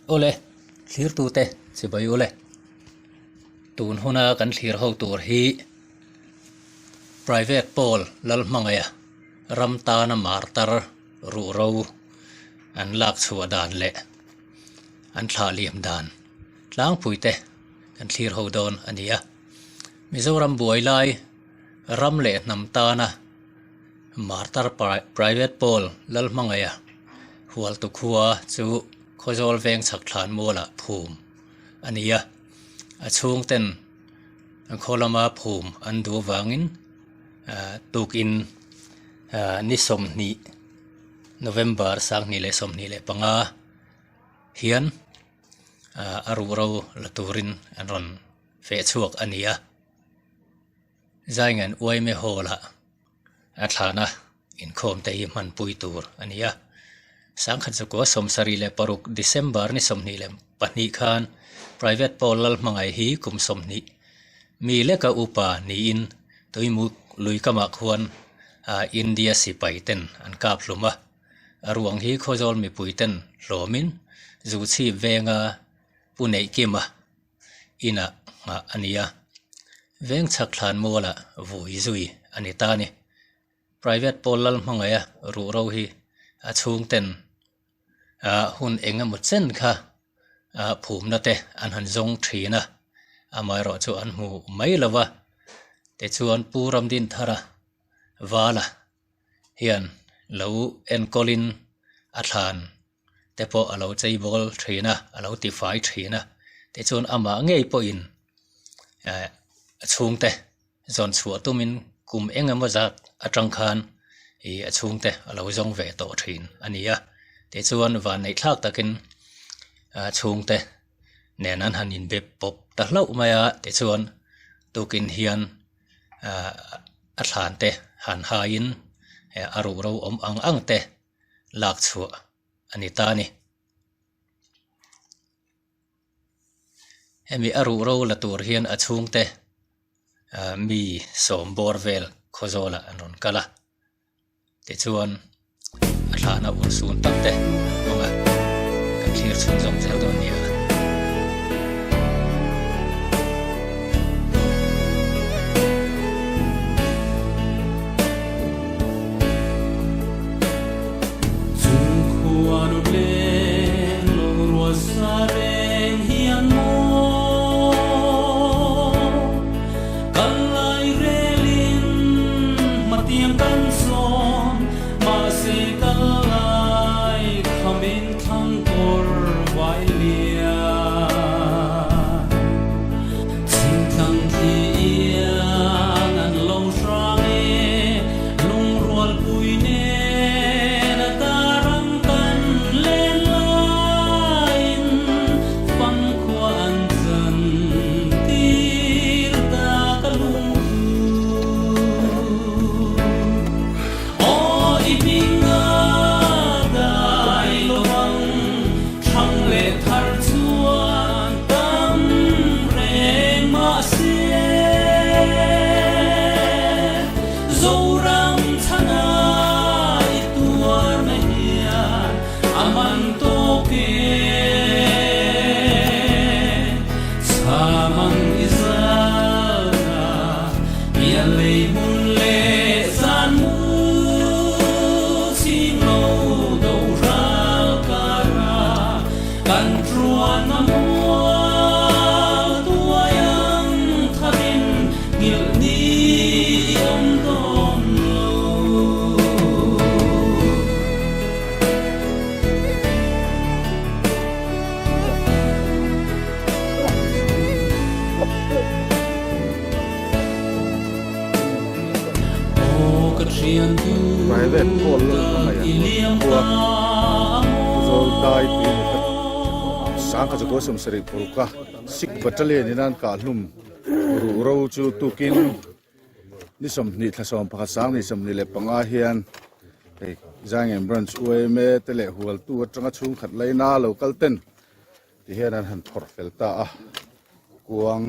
ole thlir tu te sibai ole tun hona kan thlir ho tur hi private pool lal mangaya ramta na martar ru ro an lak chhuwa dan le an thla liam dan tlang puite kan thlir ho don ania Mizoram buai lai ram le namta na martar private pool lal mangaya hual tu khuwa chu khojol veng chak thlan mola phum ania achung ten an kholama phum an du wangin tukin ni somni November sang ni le somni le panga hian aru ro laturin anron fe chuak ania zaingan uai me hola athana in khom te hi man pui tur ania sang khan chu ko somsari le paruk December ni somni le pani khan private polal mangai hi kum somni mi le ka upa ni in toimu lui kama khwan India sipaiten an kap hluma aruang hi khojol mi puiten hlomin zu chi venga punei kima ina ania veng chak thlan mola vui zui anitani private polal mangaya ru ro hi achung ten hun enga mutchen kha phum na te an han zong thina amai ro chu an mu mai lawa te chuan puram din thara wala hian lo en kolin athan te po alo chei bol thina alo ti fai thina te chuan ama ngei po in achung te zon chhuwa tumin kum enga mazat atang khan i achung te alo zong ve to thin ania te chuan van nei thlak takin achung te nenan hanin be pop ta hlau maya te chuan tukin hian athlan te han hain aru ro om ang te lak chhuwa anitani hemi aru ro la tur hian achung te mi som borvel khozola anon kala te chuan athana un sun tatte nonga kan thlir chung jong zel don nia private pool maya buat so dai tin sang ka jo som seri puruka sik battalion inan ka hlum ru ro chu tukin ni som ni thasom pakha sang ni som ni le panga hian jang em branch we me tele hual tu atanga chung khat leina local ten ti hian an han thor felta kuang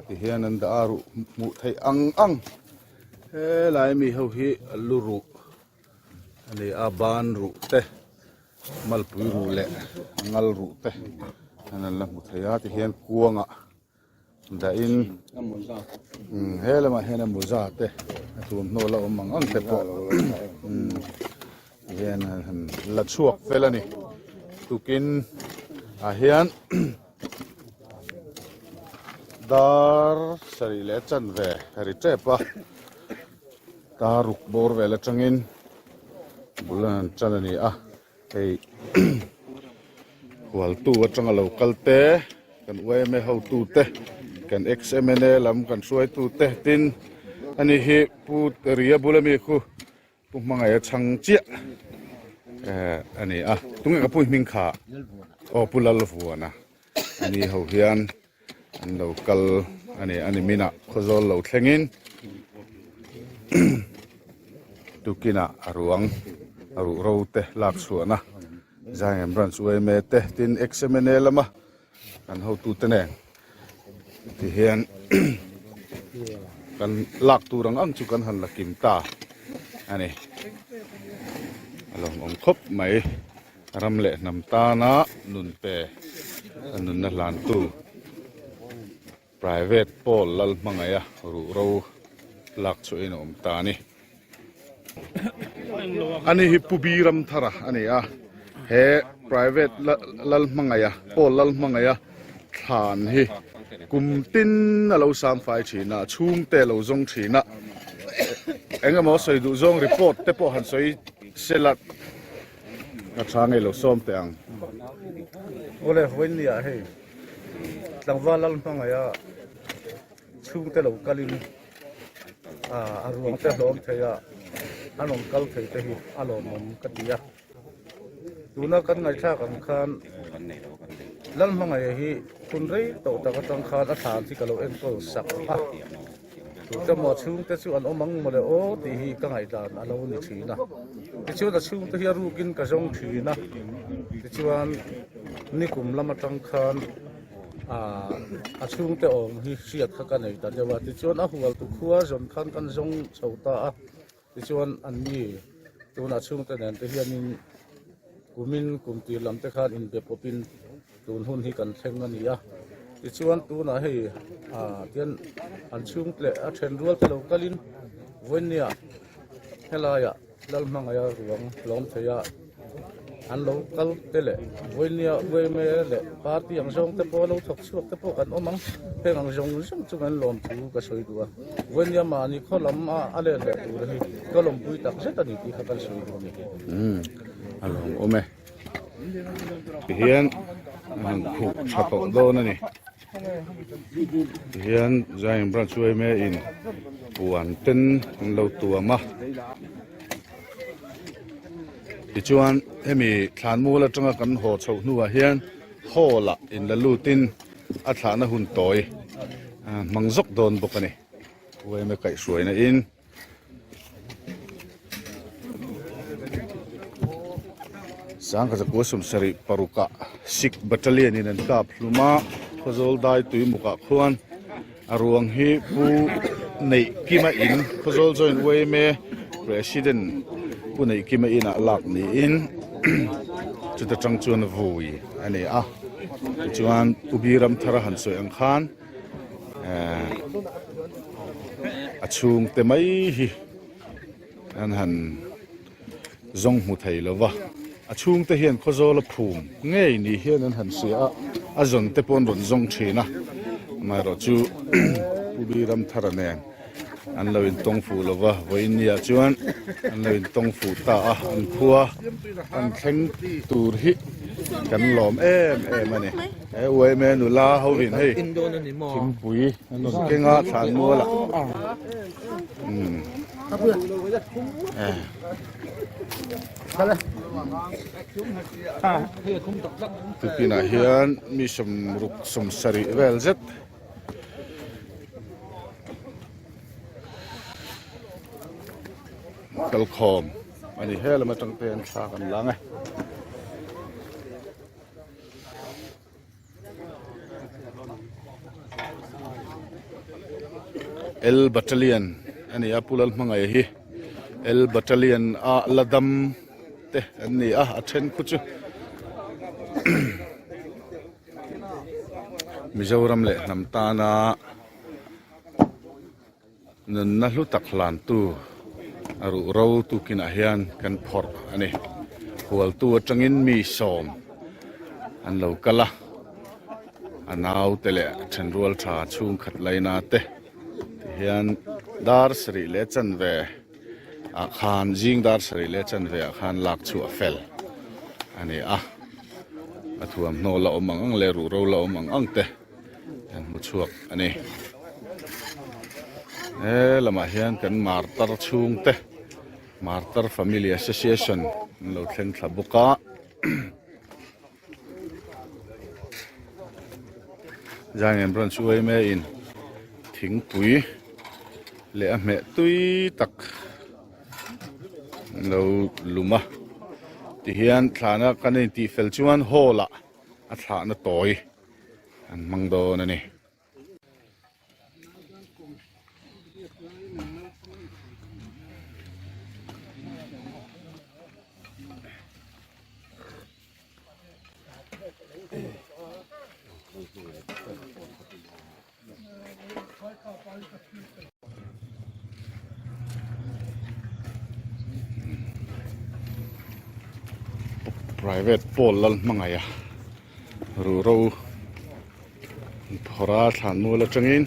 ti hian an da aru mu thei ang he lai mi ho hi luru ani aban ru te mal pui ru le ngal ru te anan la muthaya ti hian kuanga da in hele ma hena muza te atum no la mang ang te po hian han la chuak felani tukin a hian dar sari le chan ve ri chepa taruk bor ve la changin bulan chanani a ei wal tu atanga local te kan me how tu te kan xmna lam kan suai tu te tin ani hi pu ria bulami khu pu manga ya changchia ani a tunga ka pu ming kha o pulal fuana ani ho hian an local ani mina khozol lo thlengin tukina aruang aru rote lak suana Zion branch me te tin xmna lama kan ho tu tene ti hian kan lak turang ang chu kan han lakim ta ani along ong khop mai ramle nam ta na nun pe anun na lan tu private pol lal mangaya ru ro lak chu in om ta ni ani hi pubiram thara ani a he private lal mangaya pol lal mangaya than hi kumtin alo sam fai china chung te lo zong china enga mo soi du zong report te po han soi selat ka change lo som te ang ole hoin ya he tlangwa lal mangaya chung te lo kalin aruang te hlom thaya anom kal thei te hi alom mom katia tuna kan ngai tha kan khan lal mangai hi kunrei to ta ka tang khan a than thi kalo en ko sak a tu ta mo chung te chu an omang mo le o ti hi ka ngai dan alo ni thina ti chu da chung te hi ru kin ka jong thina ti chuan ni kum lama tang khan a chung te ong hi siat kha ka nei ta dewa ti chuan a hual tu khuwa zon khan kan jong chauta a ti chuan an ni tuna chung te nen te hianin kumin kumti lam te khan in be popin tun hun hi kan thleng ani a ti chuan tuna hei tian an chung tle a then rual te lo kalin voinia helaya lal mangaya ruang lom theya an lo kal te le voinia we me le party ang jong te po lo thok chuak te po kan omang heng ang jong chung an lom thu ka soi duwa voinia ma ni kholam a le le tu hi kolom pui tak se tani ti kha kan soi du ni along ome hian ang khu chato do na ni hian Zion branch me in puan ten lo tuama ti chuan hemi thlan mu la tanga kan ho chho nuwa hian hola in la lutin a thana hun toy mangjok don bokani we me kai suai na in sang ka ko sum sari paruka sik battalion in an kap luma khozol dai tui muka khuan aruang hi pu nei kima in khozol join way me president pu nei kima in a lak ni in chu ta chang chuan vui ani a chuan ubiram thara han soi ang khan achung te mai hi an han zong mu thei lova achung te hian khozol phum ngei ni hian an han sia a zon te pon ron zong thina mai ro chu ubiram thara nen an loin tong fu lova voinia chuan an loin tong fu ta an khua an thleng tur hi kan lom em ani we me nu la ho win hei kim pui an ke nga than mo la Tupina hian mi som ruk som sari vel zet kal khom ani hela ma tang pen sa kan lang El battalion ani apulal mangai hi El battalion a ladam เตอันนี้อัเทนคุจุมิจารำเละน้ำตานานันนัลุตักหลานตูอารุเราตูกินอาหารกันพอร์อันนี้หัวตัวจังอินมีสอมอันเรากะละอันเอาเตะฉันรัวชาชุงขัดไลนาเตเฮียนดาร์สรีเลจันเวอาคารจิงดาร์สรีเลจันเวอาคารลักชัวเฟลอันนี้มาทวมโนละอมังอังเลรูเราละอมังอังเตอันมุชวกอันนี้ละมาเฮียนกันมาร์ตร์ชุงเตมาร์ตร์ Family Association เราเล่นขับบุกะจางเอ็มรันช่วยแม่อินทิ้งปุ๋ยเละแม่ตุยตักเราลุมะที่เฮียนฐานะกันในที่เฟลชวนโฮละอัฐานะต่อยอันมังโดนั่นนี่private pool ลันมังไงรู้เราพอราฐานมูลจังอิน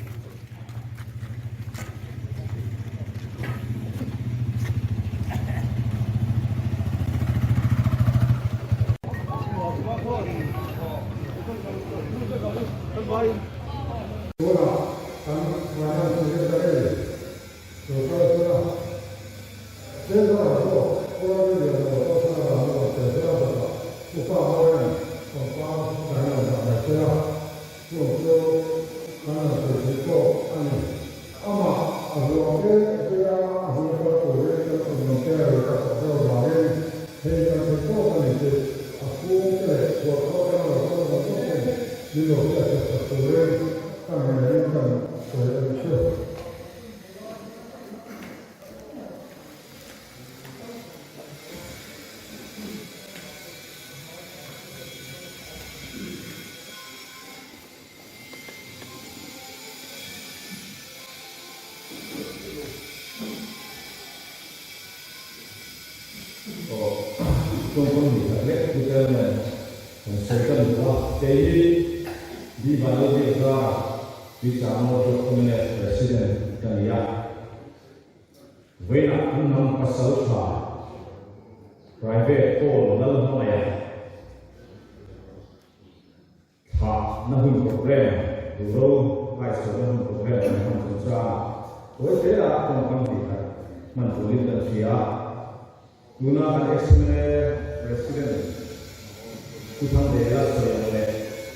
private pool นั่นเท่าไหร่ถ้านักหุ่นโปรแกรมดูโร่ไว้ส่วนนักหุ่นโปรแกรมมันจะจ้าโดยเฉพาะตรงคำที่มันผลิตได้ที่ดูน่าเป็น resident ผู้ทำเดียร์ส่วนเลย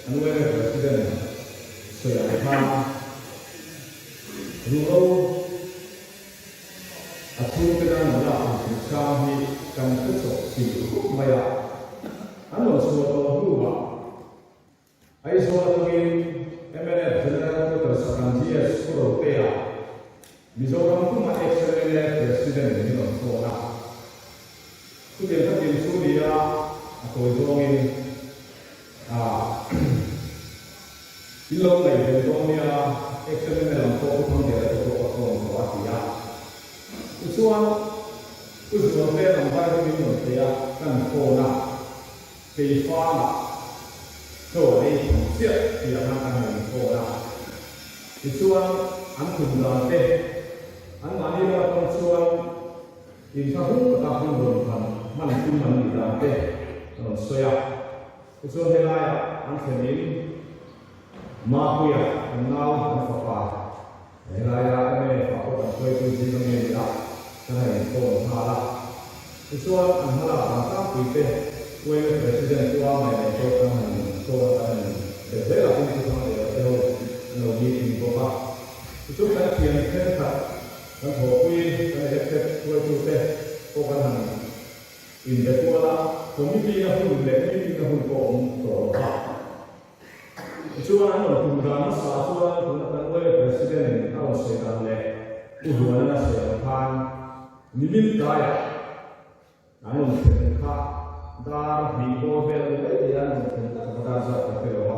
อันนู้นเป็น resident ส่วนที่มาดูโร่อาชีพเป็นอะไรบ้างสามีการทดสอบสิ่งไม่ยากอันนั้นส่วนตัวรู้ว่าไอ้ส่วนตัวนี้เอ็มเอเอฟจะได้รับการสังเกตสุดเปียมิโซรัมก็มาเอ็กซ์เรย์เพรสิดเนต์นี่น้องโซน่าทุกอย่างที่เป็นสุริยะตัวตรงนี้อิลล์ในเป็นตรงนี้เอ็กซ์เรย์น้องโซก็ทำเดี๋ยวตัวตรงตัวที่ยากส่วนผู้ส่วนเป็นของใครที่มีหน่วยเสียกันโคน่ะไฟฟ้าตัวนี้เสียที่ทำกันเป็นโคน่ะส่วนอันคุณเราเต้อันนี้เราต้องส่วนอินทรูกับคุณโดนทำมันคุณมันดีเราเต้ต้องเสียส่วนเวลาอันเสนิมมาคุยอันเงาอันฟ้าฟ้าเวลาอันนี้ฟ้าฟ้าคุยคุยที่ตรงนี้ได้ใช่ตัวฮาระส่วนอันฮาระบางครั้งคุยเป็นคุยเป็นประธานตัวใหม่ในตัวทำงานตัวนั้นเดี๋ยวเราคุยที่ทำเดี๋ยวเรามีทีมตัวบ้าส่วนการเขียนเส้นขัดการโผล่คุยการเด็กเด็กคุยคุยเป็นตัวกันทำอินเดียตัวละผมมีปีนะคุณเด็กมีปีนะคุณโกงตัวบ้าส่วนอันนั้นคุณการนักศึกษาส่วนคุณนักเรียนประธานเอาเสียงกันเลยผู้ดูแลเสียงพันนิมิตกาย Ano mtenka dar hibo bel dia mtenka dar sa kapelo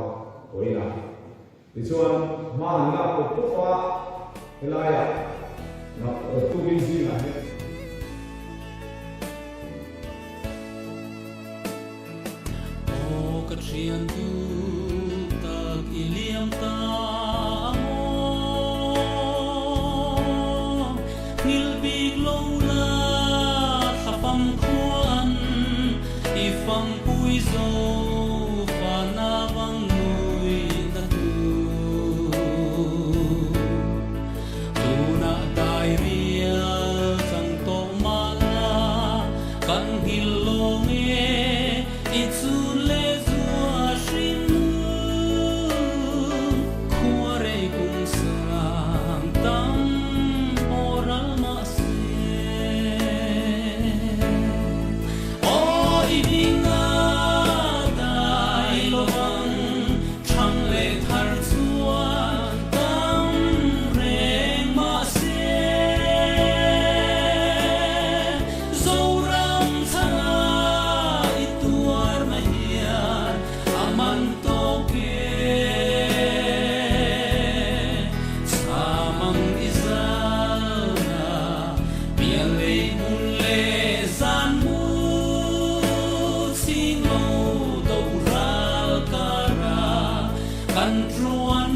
oina. Isuan mahanga putufa hilaya na tugin sila O katrian tu tak iliam ta nilbig lola sapam kuan ifang puizo panawang nui datu tuna dairia sang to mala kan hilonge itsu le zua shinu kuare kung sang tam oral kan ruan